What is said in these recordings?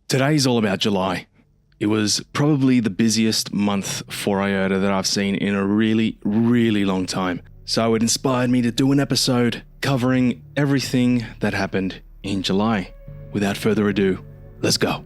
Today's all about July. It was probably the busiest month for IOTA that I've seen in a really, really long time. So it inspired me to do an episode covering everything that happened in July. Without further ado, let's go.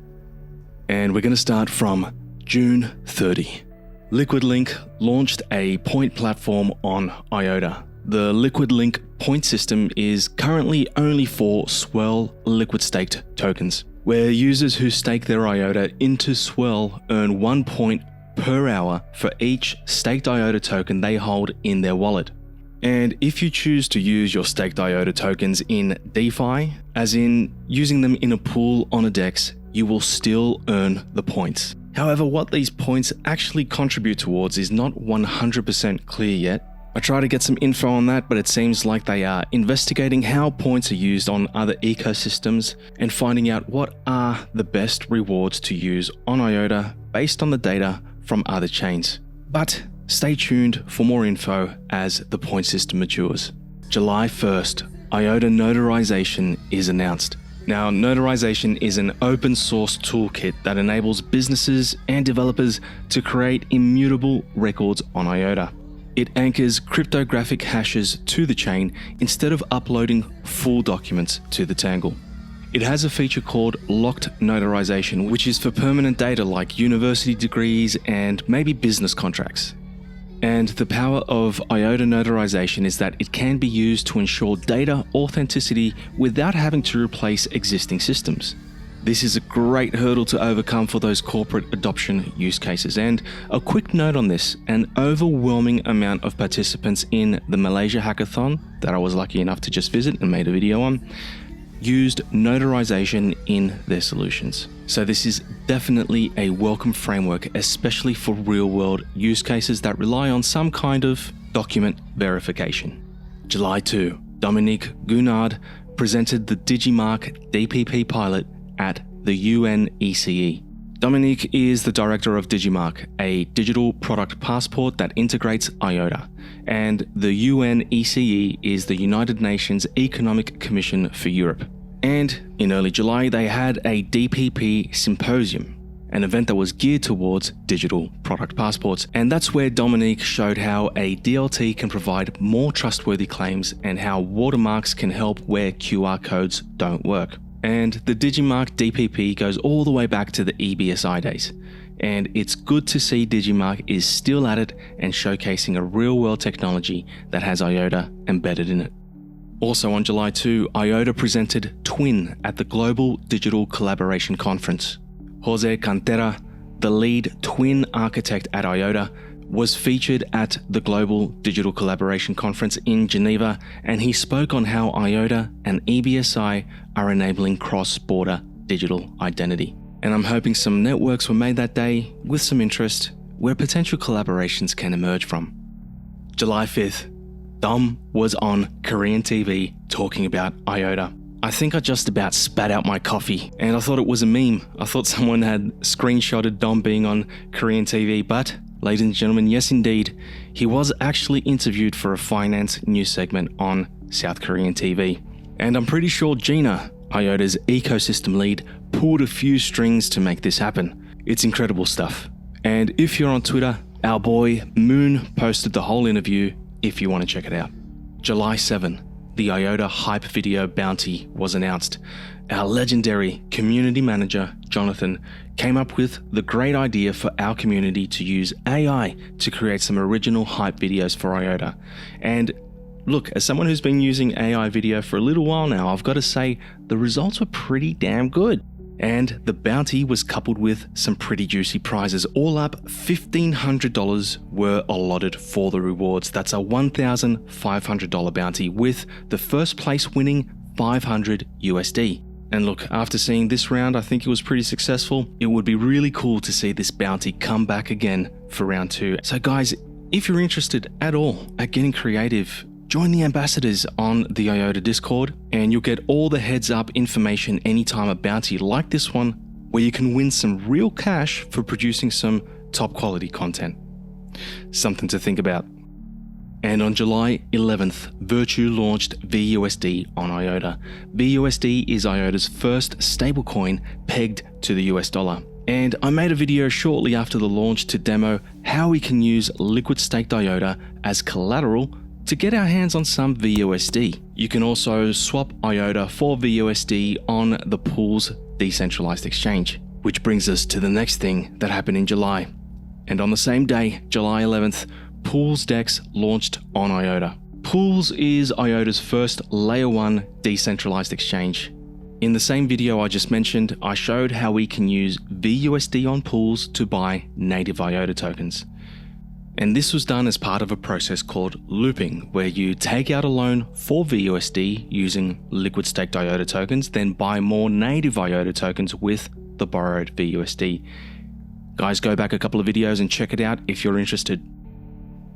And we're going to start from June 30. Liquid Link launched a point platform on IOTA. The Liquid Link point system is currently only for Swell liquid staked tokens, where users who stake their IOTA into Swell earn 1 point per hour for each staked IOTA token they hold in their wallet. And if you choose to use your staked IOTA tokens in DeFi, as in using them in a pool on a DEX, you will still earn the points. However, what these points actually contribute towards is not 100% clear yet. I tried to get some info on that, but it seems like they are investigating how points are used on other ecosystems and finding out what are the best rewards to use on IOTA based on the data from other chains. But stay tuned for more info as the point system matures. July 1st, IOTA notarization is announced. Now, notarization is an open source toolkit that enables businesses and developers to create immutable records on IOTA. It anchors cryptographic hashes to the chain instead of uploading full documents to the Tangle. It has a feature called locked notarization, which is for permanent data like university degrees and maybe business contracts. And the power of IOTA notarization is that it can be used to ensure data authenticity without having to replace existing systems. This is a great hurdle to overcome for those corporate adoption use cases. And a quick note on this, an overwhelming amount of participants in the Malaysia hackathon that I was lucky enough to just visit and made a video on, used notarization in their solutions. So this is definitely a welcome framework, especially for real-world use cases that rely on some kind of document verification. July 2, Dominik presented the Digimark DPP pilot at the UNECE. Dominik is the director of Digimark, a digital product passport that integrates IOTA, and the UNECE is the United Nations Economic Commission for Europe. And in early July, they had a DPP symposium, an event that was geared towards digital product passports. And that's where Dominik showed how a DLT can provide more trustworthy claims and how watermarks can help where QR codes don't work. And the Digimark DPP goes all the way back to the EBSI days. And it's good to see Digimark is still at it and showcasing a real-world technology that has IOTA embedded in it. Also on July 2, IOTA presented Twin at the Global Digital Collaboration Conference. Jose Cantera, the lead Twin architect at IOTA, was featured at the Global Digital Collaboration Conference in Geneva, and he spoke on how IOTA and EBSI are enabling cross-border digital identity. And I'm hoping some networks were made that day with some interest where potential collaborations can emerge from. July 5th, Dom was on Korean TV talking about IOTA. I think I just about spat out my coffee, and I thought it was a meme. I thought someone had screenshotted Dom being on Korean TV, but ladies and gentlemen, yes indeed, he was actually interviewed for a finance news segment on South Korean TV. And I'm pretty sure Gina, IOTA's ecosystem lead, pulled a few strings to make this happen. It's incredible stuff. And if you're on Twitter, our boy Moon posted the whole interview if you want to check it out. July 7, the IOTA Hype Video Bounty was announced. Our legendary community manager, Jonathan, came up with the great idea for our community to use AI to create some original hype videos for IOTA. And look, as someone who's been using AI video for a little while now, I've got to say the results were pretty damn good. And the bounty was coupled with some pretty juicy prizes. All up, $1,500 were allotted for the rewards. That's a $1,500 bounty, with the first place winning $500 USD. And look, after seeing this round, I think it was pretty successful. It would be really cool to see this bounty come back again for round 2. So guys, if you're interested at all at getting creative, join the ambassadors on the IOTA Discord, and you'll get all the heads up information anytime a bounty like this one, where you can win some real cash for producing some top quality content. Something to think about. And on July 11th, Virtue launched VUSD on IOTA. VUSD is IOTA's first stablecoin pegged to the US dollar. And I made a video shortly after the launch to demo how we can use liquid staked IOTA as collateral to get our hands on some VUSD. You can also swap IOTA for VUSD on the Pools decentralized exchange. Which brings us to the next thing that happened in July. And on the same day, July 11th, Pools DEX launched on IOTA. Pools is IOTA's first layer 1 decentralized exchange. In the same video I just mentioned, I showed how we can use VUSD on Pools to buy native IOTA tokens. And this was done as part of a process called looping, where you take out a loan for VUSD using liquid staked IOTA tokens, then buy more native IOTA tokens with the borrowed VUSD. Guys, go back a couple of videos and check it out if you're interested.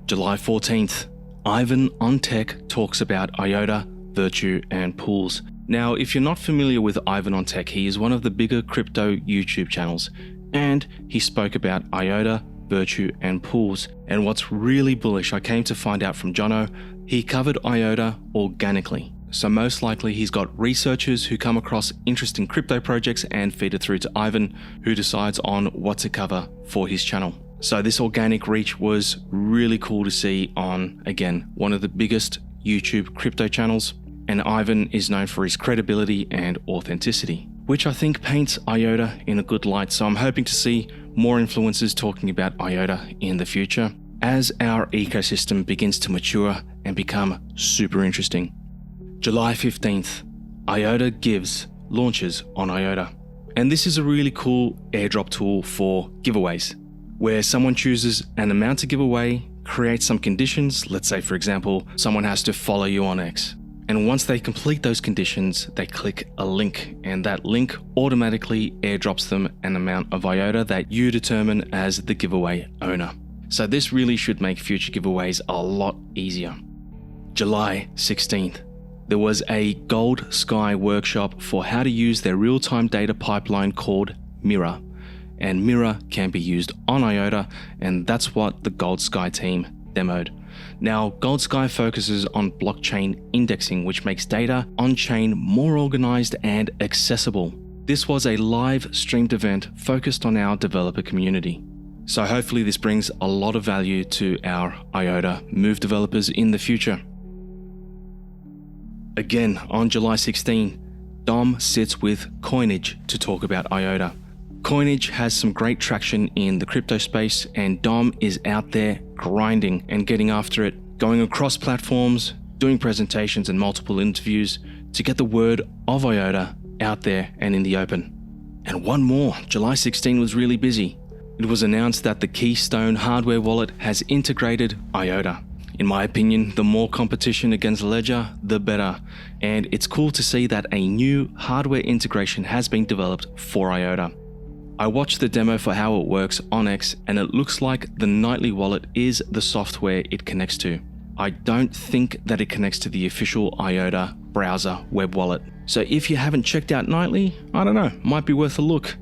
July 14th, Ivan on Tech talks about IOTA, Virtue, and Pools. Now, if you're not familiar with Ivan on Tech, he is one of the bigger crypto YouTube channels, and he spoke about IOTA, Virtue, and Pools. And what's really bullish, I came to find out from Jono, he covered IOTA organically. So most likely he's got researchers who come across interesting crypto projects and feed it through to Ivan, who decides on what to cover for his channel. So this organic reach was really cool to see on, again, one of the biggest YouTube crypto channels. And Ivan is known for his credibility and authenticity, which I think paints IOTA in a good light. So I'm hoping to see more influencers talking about IOTA in the future as our ecosystem begins to mature and become super interesting. July 15th, IOTA Gives launches on IOTA. And this is a really cool airdrop tool for giveaways, where someone chooses an amount to give away, creates some conditions. Let's say, for example, someone has to follow you on X. And once they complete those conditions, they click a link, and that link automatically airdrops them an amount of IOTA that you determine as the giveaway owner. So this really should make future giveaways a lot easier. July 16th, there was a Gold Sky workshop for how to use their real-time data pipeline called Mirror. And Mirror can be used on IOTA, and that's what the Gold Sky team demoed. Now, Gold Sky focuses on blockchain indexing, which makes data on-chain more organized and accessible. This was a live streamed event focused on our developer community. So hopefully this brings a lot of value to our IOTA Move developers in the future. Again, on July 16, Dom sits with Coinage to talk about IOTA. Coinage has some great traction in the crypto space, and Dom is out there grinding and getting after it, going across platforms, doing presentations and multiple interviews to get the word of IOTA out there and in the open. And one more, July 16 was really busy. It was announced that the Keystone hardware wallet has integrated IOTA. In my opinion, the more competition against Ledger, the better. And it's cool to see that a new hardware integration has been developed for IOTA. I watched the demo for how it works on X, and it looks like the Nightly wallet is the software it connects to. I don't think that it connects to the official IOTA browser web wallet. So if you haven't checked out Nightly, I don't know, might be worth a look.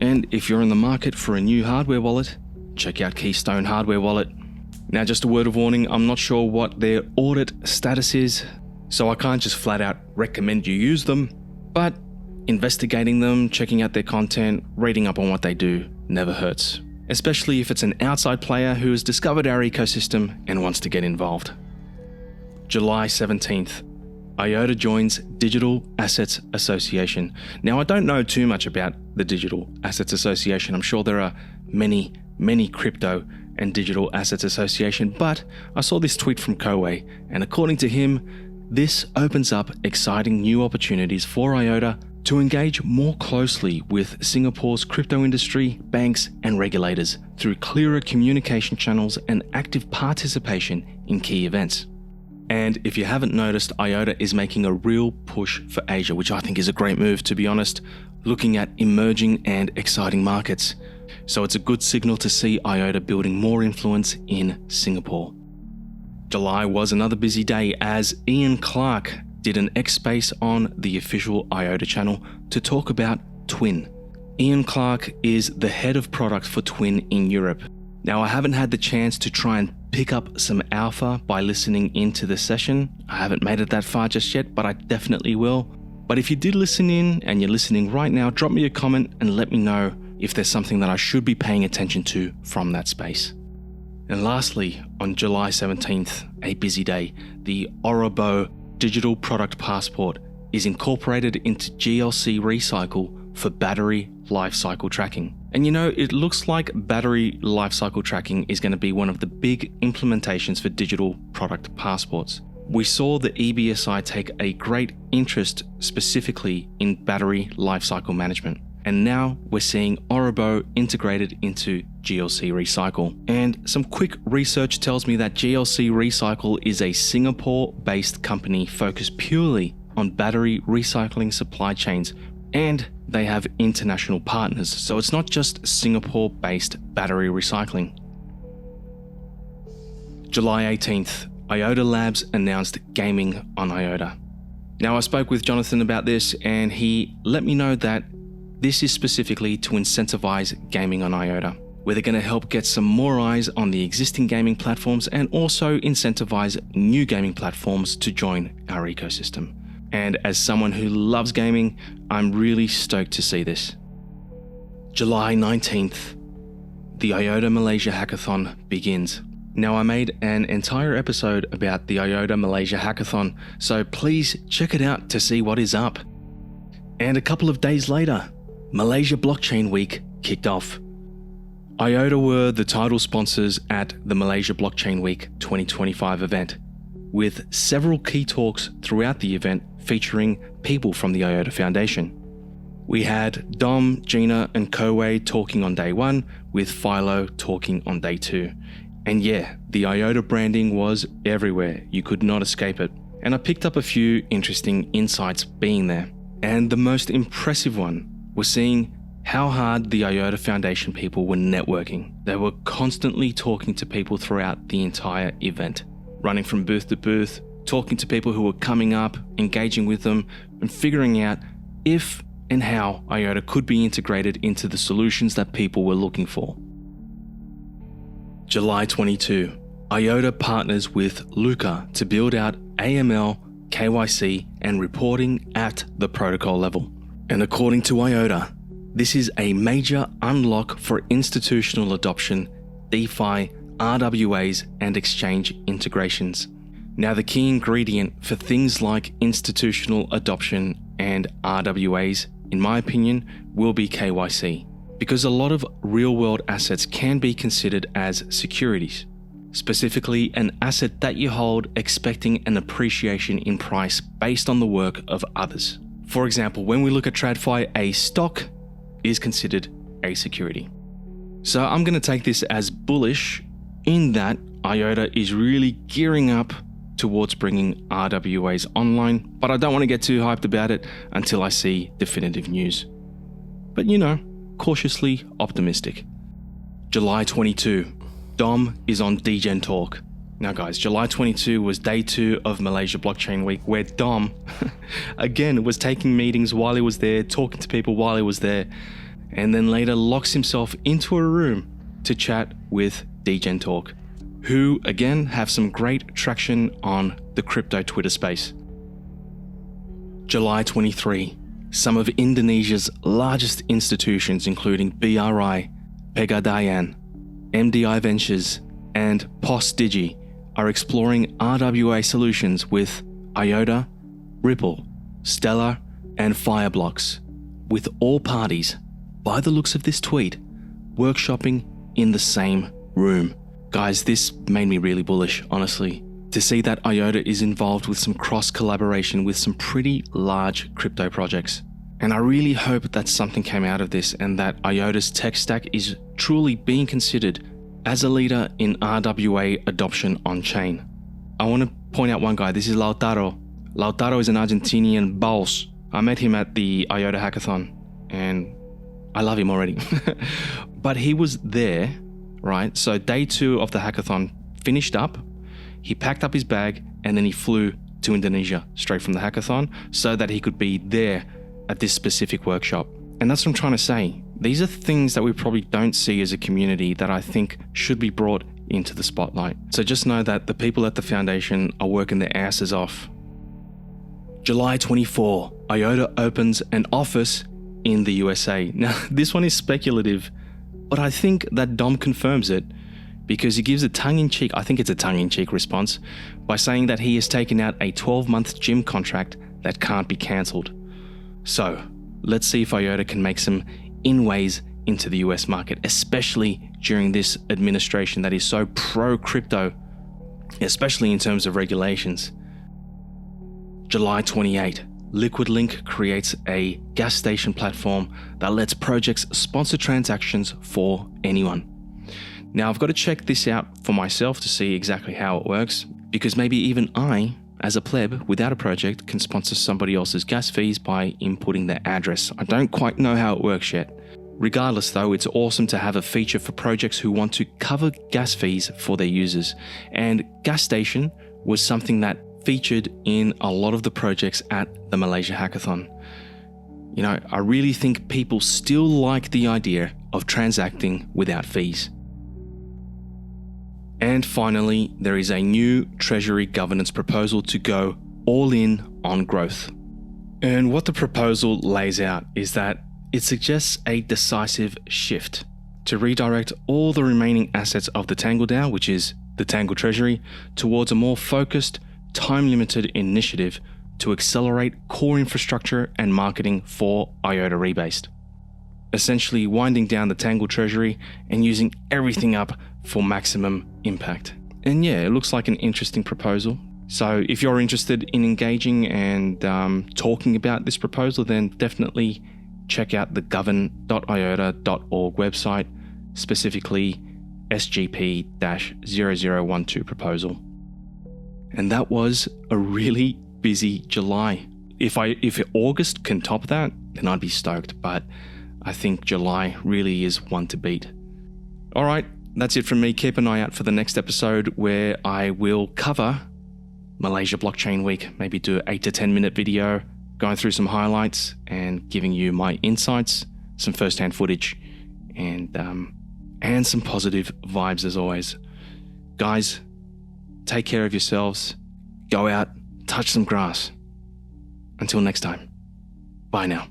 And if you're in the market for a new hardware wallet, check out Keystone hardware wallet. Now, just a word of warning, I'm not sure what their audit status is, so I can't just flat out recommend you use them, but investigating them, checking out their content, reading up on what they do never hurts, especially if it's an outside player who has discovered our ecosystem and wants to get involved. July 17th, IOTA joins Digital Assets Association. Now, I don't know too much about the Digital Assets Association. I'm sure there are many crypto and digital assets association, but I saw this tweet from Koei, and according to him, this opens up exciting new opportunities for IOTA to engage more closely with Singapore's crypto industry, banks, and regulators through clearer communication channels and active participation in key events. And if you haven't noticed, IOTA is making a real push for Asia, which I think is a great move, to be honest, looking at emerging and exciting markets. So it's a good signal to see IOTA building more influence in Singapore. July was another busy day as Ian Clark did an X Space on the official IOTA channel to talk about Twin. Ian Clark is the head of product for Twin in Europe. Now, I haven't had the chance to try and pick up some alpha by listening into the session. I haven't made it that far just yet, but I definitely will. But if you did listen in and you're listening right now, drop me a comment and let me know if there's something that I should be paying attention to from that space. And lastly, on July 17th, a busy day, the Orobo Digital Product Passport is incorporated into GLC Recycle for battery lifecycle tracking. And you know, it looks like battery lifecycle tracking is going to be one of the big implementations for digital product passports. We saw the EBSI take a great interest specifically in battery lifecycle management. And now we're seeing Orobo integrated into GLC Recycle. And some quick research tells me that GLC Recycle is a Singapore-based company focused purely on battery recycling supply chains, and they have international partners, so it's not just Singapore-based battery recycling. July 18th, IOTA Labs announced gaming on IOTA. Now, I spoke with Jonathan about this, and he let me know that this is specifically to incentivize gaming on IOTA, where they're going to help get some more eyes on the existing gaming platforms and also incentivize new gaming platforms to join our ecosystem. And as someone who loves gaming, I'm really stoked to see this. July 19th, the IOTA Malaysia Hackathon begins. Now, I made an entire episode about the IOTA Malaysia Hackathon, so please check it out to see what is up. And a couple of days later, Malaysia Blockchain Week kicked off. IOTA were the title sponsors at the Malaysia Blockchain Week 2025 event, with several key talks throughout the event featuring people from the IOTA Foundation. We had Dom, Schiener, and Kowei talking on day 1, with Philo talking on day 2. And yeah, the IOTA branding was everywhere, you could not escape it. And I picked up a few interesting insights being there. And the most impressive one was seeing how hard the IOTA Foundation people were networking. They were constantly talking to people throughout the entire event, running from booth to booth, talking to people who were coming up, engaging with them, and figuring out if and how IOTA could be integrated into the solutions that people were looking for. July 22, IOTA partners with Luca to build out AML, KYC, and reporting at the protocol level. And according to IOTA, this is a major unlock for institutional adoption, DeFi, RWAs, and exchange integrations. Now, the key ingredient for things like institutional adoption and RWAs, in my opinion, will be KYC, because a lot of real-world assets can be considered as securities, specifically an asset that you hold expecting an appreciation in price based on the work of others. For example, when we look at TradFi, a stock is considered a security. So I'm going to take this as bullish in that IOTA is really gearing up towards bringing RWAs online, but I don't want to get too hyped about it until I see definitive news. But you know, cautiously optimistic. July 22, Dom is on Degen Talk. Now guys, July 22 was day 2 of Malaysia Blockchain Week, where Dom, again, was taking meetings while he was there, talking to people while he was there, and then later locks himself into a room to chat with Degen Talk, who again have some great traction on the crypto Twitter space. July 23, some of Indonesia's largest institutions, including BRI, Pegadaian, MDI Ventures, and POS Digi, are exploring RWA solutions with IOTA, Ripple, Stellar, and Fireblocks, with all parties, by the looks of this tweet, workshopping in the same room. Guys, this made me really bullish, honestly, to see that IOTA is involved with some cross-collaboration with some pretty large crypto projects. And I really hope that something came out of this and that IOTA's tech stack is truly being considered as a leader in RWA adoption on-chain. I want to point out one guy. This is Lautaro. Lautaro is an Argentinian boss. I met him at the IOTA Hackathon and I love him already. But he was there, right? So day 2 of the hackathon finished up. He packed up his bag and then he flew to Indonesia straight from the hackathon so that he could be there at this specific workshop. And that's what I'm trying to say. These are things that we probably don't see as a community that I think should be brought into the spotlight. So just know that the people at the foundation are working their asses off. July 24, IOTA opens an office in the USA. Now, this one is speculative, but I think that Dom confirms it because he gives a tongue-in-cheek, I think it's a tongue-in-cheek response, by saying that he has taken out a 12-month gym contract that can't be cancelled. So, let's see if IOTA can make some inways into the US market, especially during this administration that is so pro-crypto, especially in terms of regulations. July 28, LiquidLink creates a gas station platform that lets projects sponsor transactions for anyone. Now, I've got to check this out for myself to see exactly how it works, because maybe even I, as a pleb without a project, can sponsor somebody else's gas fees by inputting their address. I don't quite know how it works yet. Regardless though, it's awesome to have a feature for projects who want to cover gas fees for their users. And gas station was something that featured in a lot of the projects at the Malaysia Hackathon. You know, I really think people still like the idea of transacting without fees. And finally, there is a new Treasury governance proposal to go all in on growth. And what the proposal lays out is that it suggests a decisive shift to redirect all the remaining assets of the Tangle DAO, which is the Tangle Treasury, towards a more focused, time-limited initiative to accelerate core infrastructure and marketing for IOTA Rebased. Essentially winding down the Tangle Treasury and using everything up for maximum impact. And yeah, it looks like an interesting proposal. So if you're interested in engaging and talking about this proposal, then definitely check out the govern.iota.org website, specifically SGP-0012 proposal. And that was a really busy July. If August can top that, then I'd be stoked, but I think July really is one to beat. All right, that's it from me. Keep an eye out for the next episode where I will cover Malaysia Blockchain Week. Maybe do an 8 to 10 minute video going through some highlights and giving you my insights, some first-hand footage, and some positive vibes as always. Guys, take care of yourselves. Go out, touch some grass. Until next time, bye now.